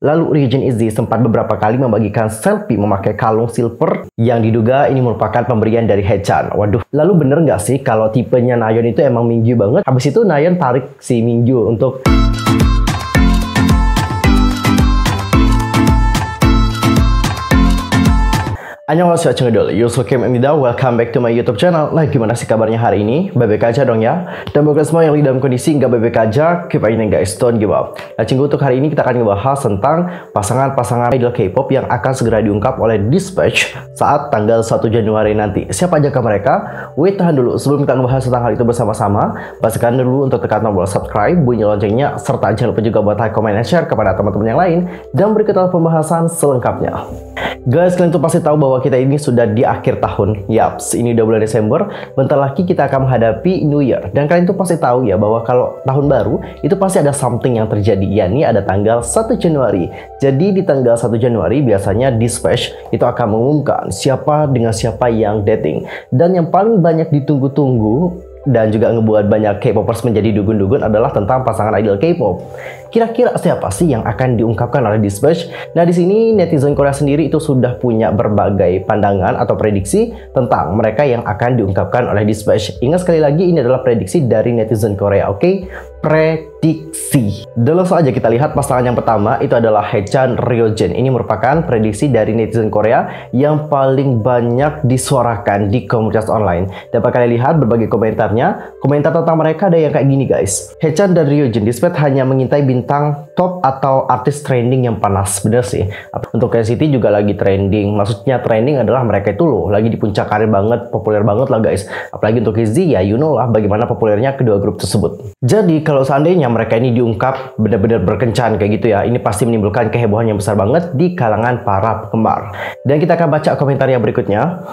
Lalu Ryujin Izzy sempat beberapa kali membagikan selfie memakai kalung silver yang diduga ini merupakan pemberian dari Haechan. Waduh, lalu bener nggak sih kalau tipenya Nayeon itu emang Mingyu banget? Habis itu Nayeon tarik si Mingyu untuk Annyeonghaseyo Chengedol, Yusuke Emida, welcome back to my YouTube channel. Nah, gimana sih kabarnya hari ini? Baik-baik aja dong ya. Dan buat semua yang lagi dalam kondisi nggak baik-baik aja, keep aja guys, don't give up. Nah, Cinggu, untuk hari ini kita akan ngebahas tentang pasangan-pasangan idol K-pop yang akan segera diungkap oleh Dispatch saat tanggal 1 Januari nanti. Siapa aja mereka? Wait, tahan dulu. Sebelum kita ngebahas tentang hal itu bersama-sama, pastikan dulu untuk tekan tombol subscribe, bunyi loncengnya, serta jangan lupa juga buat like, comment, dan share kepada teman-teman yang lain. Dan berikut adalah pembahasan selengkapnya. Guys, kalian tuh pasti tahu bahwa kita ini sudah di akhir tahun. Yaps, ini udah bulan Desember. Bentar lagi kita akan menghadapi New Year. Dan kalian tuh pasti tahu ya bahwa kalau tahun baru itu pasti ada something yang terjadi. Yakni ada tanggal 1 Januari. Jadi di tanggal 1 Januari biasanya Dispatch itu akan mengumumkan siapa dengan siapa yang dating. Dan yang paling banyak ditunggu-tunggu dan juga ngebuat banyak K-popers menjadi dugun-dugun adalah tentang pasangan idol K-pop. Kira-kira siapa sih yang akan diungkapkan oleh Dispatch? Nah, di sini netizen Korea sendiri itu sudah punya berbagai pandangan atau prediksi tentang mereka yang akan diungkapkan oleh Dispatch. Ingat sekali lagi, ini adalah prediksi dari netizen Korea, oke? Prediksi. Langsung aja kita lihat pasangan yang pertama itu adalah Haechan Ryujin. Ini merupakan prediksi dari netizen Korea yang paling banyak disuarakan di komunitas online. Dapat kalian lihat berbagai komentarnya. Komentar tentang mereka ada yang kayak gini guys. Haechan dan Ryujin, Dispatch hanya mengintai bintang top atau artis trending yang panas. Bener sih. Untuk NCT juga lagi trending. Maksudnya trending adalah mereka itu loh lagi di puncak karir banget, populer banget lah guys. Apalagi untuk Izzy ya you know lah bagaimana populernya kedua grup tersebut. Jadi kalau seandainya mereka ini diungkap benar-benar berkencan kayak gitu ya, ini pasti menimbulkan kehebohan yang besar banget di kalangan para penggemar. Dan kita akan baca komentar yang berikutnya.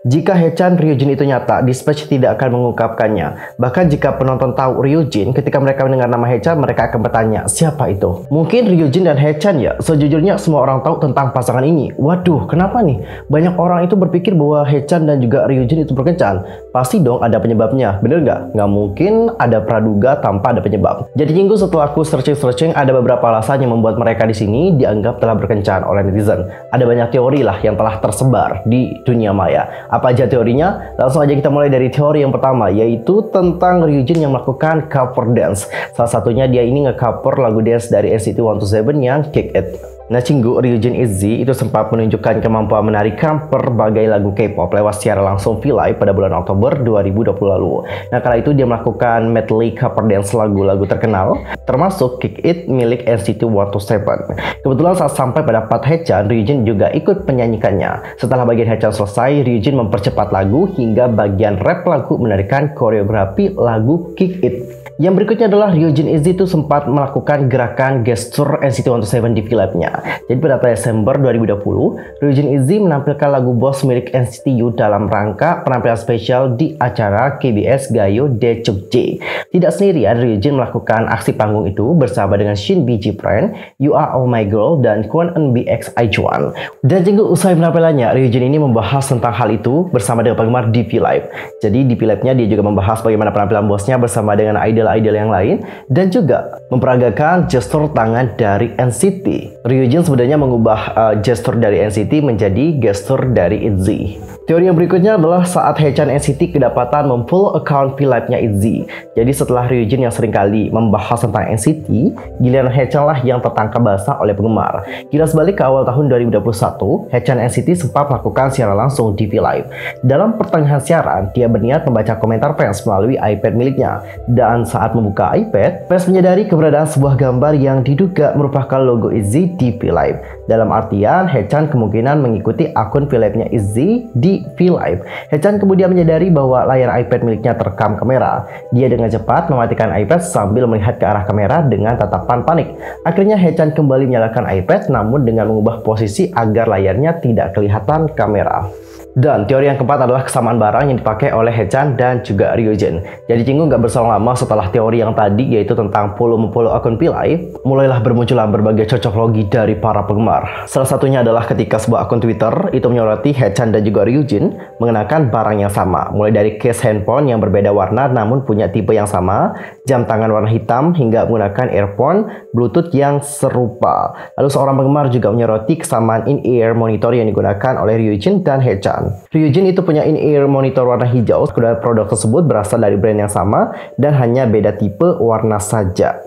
Jika Haechan Ryujin itu nyata, Dispatch tidak akan mengungkapkannya. Bahkan jika penonton tahu Ryujin, ketika mereka mendengar nama Haechan, mereka akan bertanya, siapa itu? Mungkin Ryujin dan Haechan ya, sejujurnya semua orang tahu tentang pasangan ini. Waduh, kenapa nih? Banyak orang itu berpikir bahwa Haechan dan juga Ryujin itu berkencan. Pasti dong ada penyebabnya, bener nggak? Nggak mungkin ada praduga tanpa ada penyebab. Jadi Cinggu, setelah aku searching, ada beberapa alasan yang membuat mereka di sini dianggap telah berkencan oleh netizen. Ada banyak teori lah yang telah tersebar di dunia maya. Apa aja teorinya? Langsung aja kita mulai dari teori yang pertama, yaitu tentang Ryujin yang melakukan cover dance. Salah satunya dia ini nge-cover lagu dance dari NCT 127 yang Kick It. Nah, Cinggu, Ryujin Izzy itu sempat menunjukkan kemampuan menarikan berbagai lagu K-pop lewat secara langsung V-Live pada bulan Oktober 2020 lalu. Nah, kala itu dia melakukan medley cover dance lagu-lagu terkenal, termasuk Kick It milik NCT 127. Kebetulan saat sampai pada part Haechan, Ryujin juga ikut menyanyikannya. Setelah bagian Haechan selesai, Ryujin mempercepat lagu hingga bagian rap lagu menarikan koreografi lagu Kick It. Yang berikutnya adalah Ryujin Izzy itu sempat melakukan gerakan gestur NCT 127 di V-Live-nya. Jadi pada Desember 2020, Ryujin Izzy menampilkan lagu Boss milik NCT U dalam rangka penampilan spesial di acara KBS Gayo Daechukje. Tidak sendirian, Ryujin melakukan aksi panggung itu bersama dengan Shin Biji Friend, You Are All My Girl, dan Kwon Eun-bi X Ijuan. Dan Cinggu, usai penampilannya, Ryujin ini membahas tentang hal itu bersama dengan penggemar di V-Live. Jadi di V-Live-nya dia juga membahas bagaimana penampilan bosnya bersama dengan idol yang lain dan juga memperagakan gestur tangan dari NCT. Ryujin sebenarnya mengubah gestur dari NCT menjadi gestur dari Izzy. Teori yang berikutnya adalah saat Haechan NCT kedapatan memfull account V-Live-nya Izzy. Jadi setelah Ryujin yang seringkali membahas tentang NCT, giliran Haechan lah yang tertangkap basah oleh penggemar. Kilas balik ke awal tahun 2021, Haechan NCT sempat melakukan siaran langsung di V-Live. Dalam pertengahan siaran, dia berniat membaca komentar fans melalui iPad miliknya. Dan saat membuka iPad, fans menyadari keberadaan sebuah gambar yang diduga merupakan logo Izzy di V-Live. Dalam artian, Haechan kemungkinan mengikuti akun V-Live-nya Izzy di V-Live. Haechan kemudian menyadari bahwa layar iPad miliknya terekam kamera. Dia dengan cepat mematikan iPad sambil melihat ke arah kamera dengan tatapan panik. Akhirnya Haechan kembali menyalakan iPad namun dengan mengubah posisi agar layarnya tidak kelihatan kamera. Dan teori yang keempat adalah kesamaan barang yang dipakai oleh Haechan dan juga Ryujin. Jadi Jinggu nggak berselang lama setelah teori yang tadi, yaitu tentang follow memfollow akun pilai, mulailah bermunculan berbagai cocok logi dari para penggemar. Salah satunya adalah ketika sebuah akun Twitter itu menyoroti Haechan dan juga Ryujin mengenakan barang yang sama, mulai dari case handphone yang berbeda warna namun punya tipe yang sama, jam tangan warna hitam, hingga menggunakan earphone Bluetooth yang serupa. Lalu seorang penggemar juga menyoroti kesamaan in-ear monitor yang digunakan oleh Ryujin dan Haechan. Ryujin itu punya in-ear monitor warna hijau. Kedua produk tersebut berasal dari brand yang sama dan hanya beda tipe warna saja.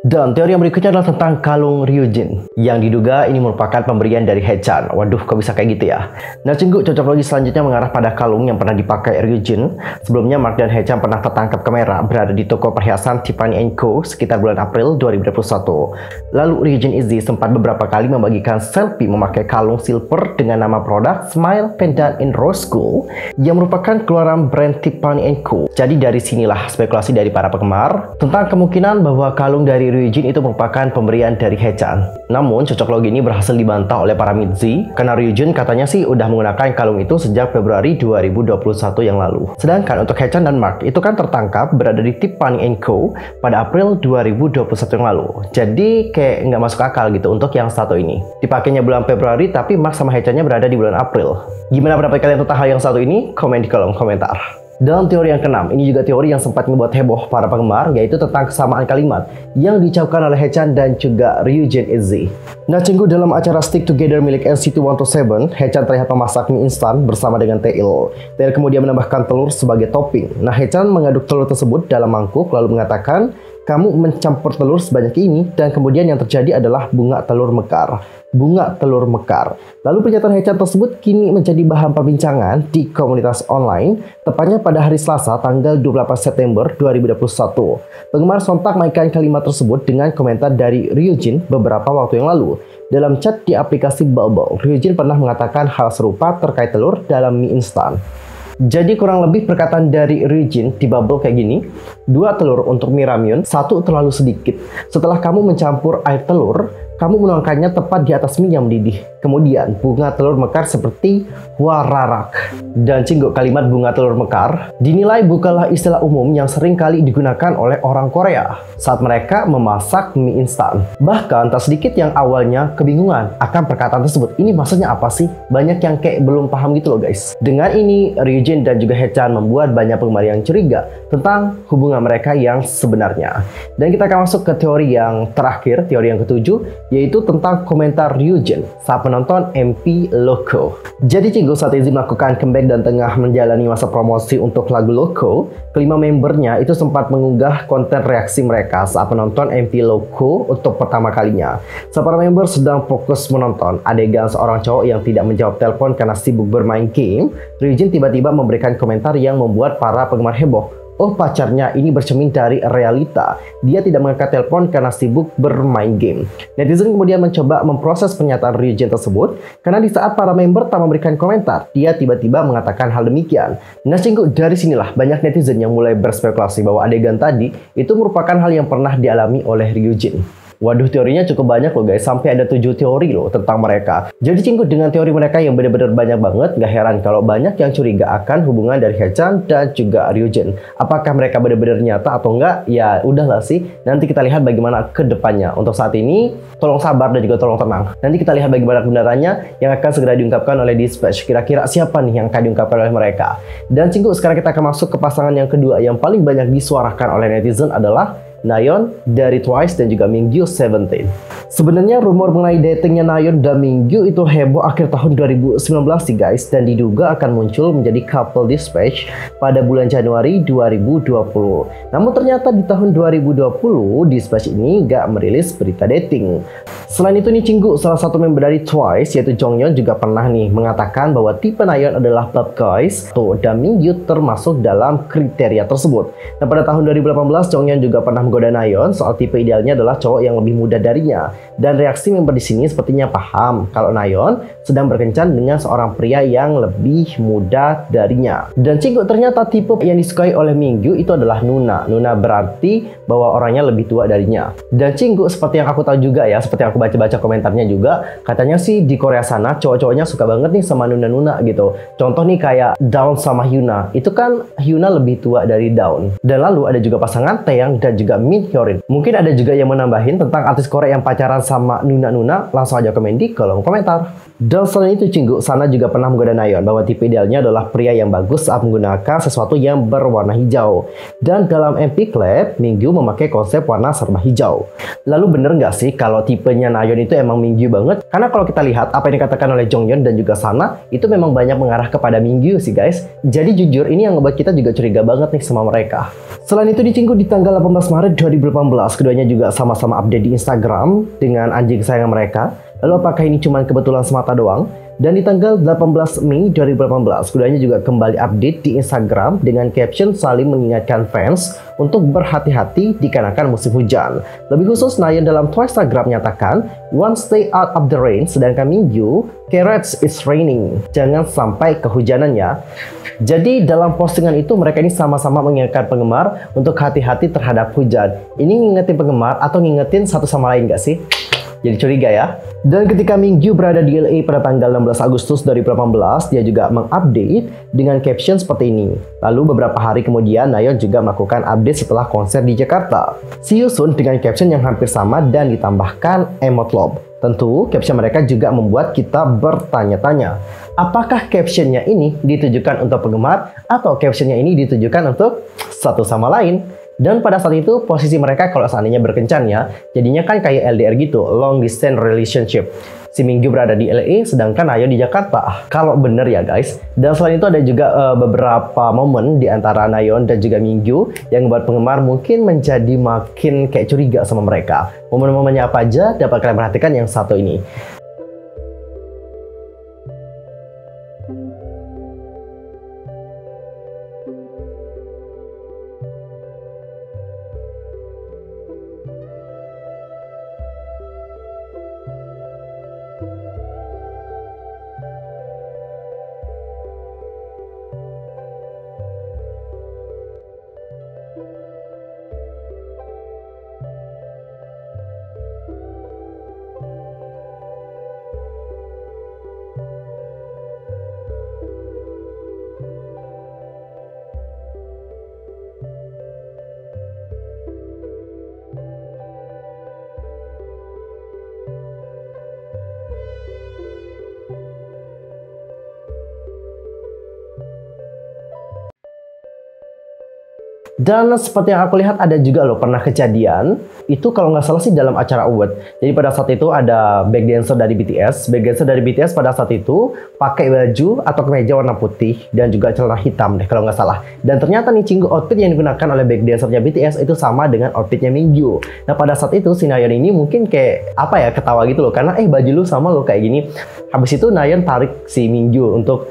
Dan teori yang berikutnya adalah tentang kalung Ryujin yang diduga ini merupakan pemberian dari Haechan. Waduh, kok bisa kayak gitu ya? Nah, Cinggu, cocok logi selanjutnya mengarah pada kalung yang pernah dipakai Ryujin. Sebelumnya, Mark dan Haechan pernah tertangkap kamera berada di toko perhiasan Tiffany & Co. sekitar bulan April 2021. Lalu Ryujin Izzy sempat beberapa kali membagikan selfie memakai kalung silver dengan nama produk Smile Pendant in Rose Gold yang merupakan keluaran brand Tiffany & Co. Jadi dari sinilah spekulasi dari para penggemar tentang kemungkinan bahwa kalung dari Ryujin itu merupakan pemberian dari Haechan. Namun, cocok logi ini berhasil dibantah oleh para Mitzi karena Ryujin katanya sih udah menggunakan kalung itu sejak Februari 2021 yang lalu. Sedangkan untuk Haechan dan Mark itu kan tertangkap berada di Tiffany & Co. pada April 2021 yang lalu. Jadi kayak nggak masuk akal gitu untuk yang satu ini. Dipakainya bulan Februari tapi Mark sama Haechan-nya berada di bulan April. Gimana pendapat kalian tentang hal yang satu ini? Komen di kolom komentar. Dan teori yang keenam, ini juga teori yang sempat membuat heboh para penggemar, yaitu tentang kesamaan kalimat yang diucapkan oleh Haechan dan juga Ryujin Izzy. Nah, Cinggu, dalam acara Stick Together milik NCT 127, Haechan terlihat memasak mie instan bersama dengan Taeil. Taeil kemudian menambahkan telur sebagai topping. Nah, Haechan mengaduk telur tersebut dalam mangkuk lalu mengatakan, "Kamu mencampur telur sebanyak ini," dan kemudian yang terjadi adalah bunga telur mekar. Bunga telur mekar. Lalu pernyataan Haechan tersebut kini menjadi bahan perbincangan di komunitas online, tepatnya pada hari Selasa tanggal 28 September 2021. Penggemar sontak mengaitkan kalimat tersebut dengan komentar dari Ryujin beberapa waktu yang lalu. Dalam chat di aplikasi Bubble, Ryujin pernah mengatakan hal serupa terkait telur dalam mie instan. Jadi kurang lebih perkataan dari Ryujin di Bubble kayak gini, 2 telur untuk mie ramyun, 1 terlalu sedikit. Setelah kamu mencampur air telur, kamu menuangkannya tepat di atas mie yang mendidih. Kemudian bunga telur mekar seperti wararak. Dan Cinggu, kalimat bunga telur mekar dinilai bukanlah istilah umum yang sering kali digunakan oleh orang Korea saat mereka memasak mie instan. Bahkan tak sedikit yang awalnya kebingungan akan perkataan tersebut. Ini maksudnya apa sih? Banyak yang kayak belum paham gitu loh guys. Dengan ini, Ryujin dan juga Haechan membuat banyak penggemar yang curiga tentang hubungan mereka yang sebenarnya. Dan kita akan masuk ke teori yang terakhir, teori yang ketujuh, yaitu tentang komentar Ryujin saat menonton MP Loco. Jadi Cinggu, saat Izzy melakukan comeback dan tengah menjalani masa promosi untuk lagu Loco, kelima membernya itu sempat mengunggah konten reaksi mereka saat menonton MP Loco untuk pertama kalinya. Saat para member sedang fokus menonton adegan seorang cowok yang tidak menjawab telepon karena sibuk bermain game, Ryujin tiba-tiba memberikan komentar yang membuat para penggemar heboh. Oh, pacarnya ini bercermin dari realita. Dia tidak mengangkat telepon karena sibuk bermain game. Netizen kemudian mencoba memproses pernyataan Ryujin tersebut karena di saat para member tak memberikan komentar, dia tiba-tiba mengatakan hal demikian. Nah, Cinggu, dari sinilah banyak netizen yang mulai berspekulasi bahwa adegan tadi itu merupakan hal yang pernah dialami oleh Ryujin. Waduh, teorinya cukup banyak loh guys, sampai ada 7 teori loh tentang mereka. Jadi Cinggu, dengan teori mereka yang benar-benar banyak banget, gak heran kalau banyak yang curiga akan hubungan dari Haechan dan juga Ryujin. Apakah mereka benar-benar nyata atau enggak? Ya udahlah sih, nanti kita lihat bagaimana ke depannya. Untuk saat ini, tolong sabar dan juga tolong tenang. Nanti kita lihat bagaimana kebenarannya yang akan segera diungkapkan oleh Dispatch. Kira-kira siapa nih yang akan diungkapkan oleh mereka? Dan Cinggu, sekarang kita akan masuk ke pasangan yang kedua yang paling banyak disuarakan oleh netizen adalah Nayeon dari Twice dan juga Mingyu 17. Sebenarnya rumor mengenai datingnya Nayeon dan Mingyu itu heboh akhir tahun 2019 sih guys, dan diduga akan muncul menjadi couple Dispatch pada bulan Januari 2020. Namun ternyata di tahun 2020 Dispatch ini gak merilis berita dating. Selain itu nih Cinggu, salah satu member dari Twice yaitu Jonghyun juga pernah nih mengatakan bahwa tipe Nayeon adalah pop guys dan Mingyu termasuk dalam kriteria tersebut. Nah, pada tahun 2018 Jonghyun juga pernah menggoda Nayeon soal tipe idealnya adalah cowok yang lebih muda darinya. Dan reaksi member di sini sepertinya paham kalau Nayeon sedang berkencan dengan seorang pria yang lebih muda darinya. Dan Jingkook ternyata tipe yang disukai oleh Mingyu itu adalah Nuna. Nuna berarti bahwa orangnya lebih tua darinya. Dan Jingkook seperti yang aku tahu juga ya, seperti yang aku baca-baca komentarnya juga, katanya sih di Korea sana cowok-cowoknya suka banget nih sama Nuna-Nuna gitu. Contoh nih kayak Dawn sama Hyuna. Itu kan Hyuna lebih tua dari Dawn. Dan lalu ada juga pasangan Taeyang dan juga Min Hyorin. Mungkin ada juga yang menambahin tentang artis Korea yang pacaran sama Nuna-Nuna. Langsung aja komen di kolom komentar. Dan selain itu Jingkook sana juga pernah menggoda Nayeon bahwa tipe idealnya adalah pria yang bagus saat menggunakan sesuatu yang berwarna hijau. Dan dalam MP Club, Mingyu memakai konsep warna serba hijau. Lalu bener nggak sih kalau tipenya Nayeon itu emang Mingyu banget? Karena kalau kita lihat apa yang dikatakan oleh Jonghyun dan juga Sana, itu memang banyak mengarah kepada Mingyu sih guys. Jadi jujur ini yang ngebuat kita juga curiga banget nih sama mereka. Selain itu di Jingkook di tanggal 18 Maret 2018, keduanya juga sama-sama update di Instagram dengan anjing kesayangan mereka. Lalu apakah ini cuma kebetulan semata doang? Dan di tanggal 18 Mei 2018, keduanya juga kembali update di Instagram dengan caption saling mengingatkan fans untuk berhati-hati dikarenakan musim hujan. Lebih khusus, Nayeon dalam Instagram menyatakan, "One stay out of the rain," sedangkan Mingyu, "Carrots it's raining." Jangan sampai kehujanan ya. Jadi dalam postingan itu mereka ini sama-sama mengingatkan penggemar untuk hati-hati terhadap hujan. Ini ngingetin penggemar atau ngingetin satu sama lain gak sih? Jadi curiga ya. Dan ketika Mingyu berada di LA pada tanggal 16 Agustus 2018, dia juga mengupdate dengan caption seperti ini. Lalu beberapa hari kemudian, Nayeon juga melakukan update setelah konser di Jakarta. See you soon dengan caption yang hampir sama dan ditambahkan emot love. Tentu, caption mereka juga membuat kita bertanya-tanya. Apakah captionnya ini ditujukan untuk penggemar atau captionnya ini ditujukan untuk satu sama lain? Dan pada saat itu posisi mereka kalau seandainya berkencan ya, jadinya kan kayak LDR gitu, long distance relationship. Si Mingyu berada di LA, sedangkan Nayeon di Jakarta. Kalau bener ya guys. Dan selain itu ada juga beberapa momen di antara Nayeon dan juga Mingyu yang membuat penggemar mungkin menjadi makin kayak curiga sama mereka. Momen-momennya apa aja dapat kalian perhatikan yang satu ini. Dan seperti yang aku lihat ada juga loh pernah kejadian itu kalau nggak salah sih dalam acara award. Jadi pada saat itu ada back dancer dari BTS. Back dancer dari BTS pada saat itu pakai baju atau kemeja warna putih dan juga celana hitam deh kalau nggak salah. Dan ternyata nih Jingkook outfit yang digunakan oleh back dancernya BTS itu sama dengan outfitnya Mingyu. Nah pada saat itu si Nayeon ini mungkin kayak apa ya ketawa gitu loh karena baju lu sama lo kayak gini. Habis itu Nayeon tarik si Mingyu untuk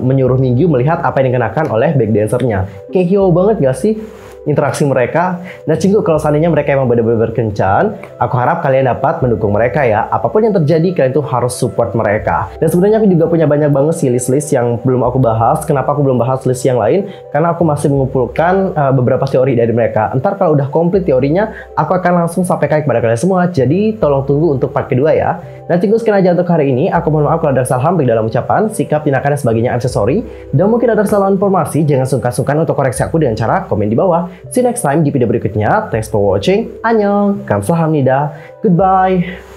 menyuruh Mingyu melihat apa yang dikenakan oleh back dancernya. Kayak hero banget gak sih interaksi mereka? Nah Jingkook kalau seandainya mereka emang benar-benar berkencan, aku harap kalian dapat mendukung mereka ya. Apapun yang terjadi kalian tuh harus support mereka. Dan sebenarnya aku juga punya banyak banget sih list-list yang belum aku bahas. Kenapa aku belum bahas list yang lain? Karena aku masih mengumpulkan beberapa teori dari mereka. Ntar kalau udah komplit teorinya, aku akan langsung sampaikan kepada kalian semua. Jadi tolong tunggu untuk part kedua ya. Nah Jingkook sekian aja untuk hari ini. Aku mohon maaf kalau ada kesalahan baik dalam ucapan, sikap, tindakan, dan sebagainya. I'm so sorry. Dan mungkin ada kesalahan informasi, jangan sungkan-sungkan untuk koreksi aku dengan cara komen di bawah. See you next time di video berikutnya. Thanks for watching. Annyeong. Kamsahamnida. Goodbye.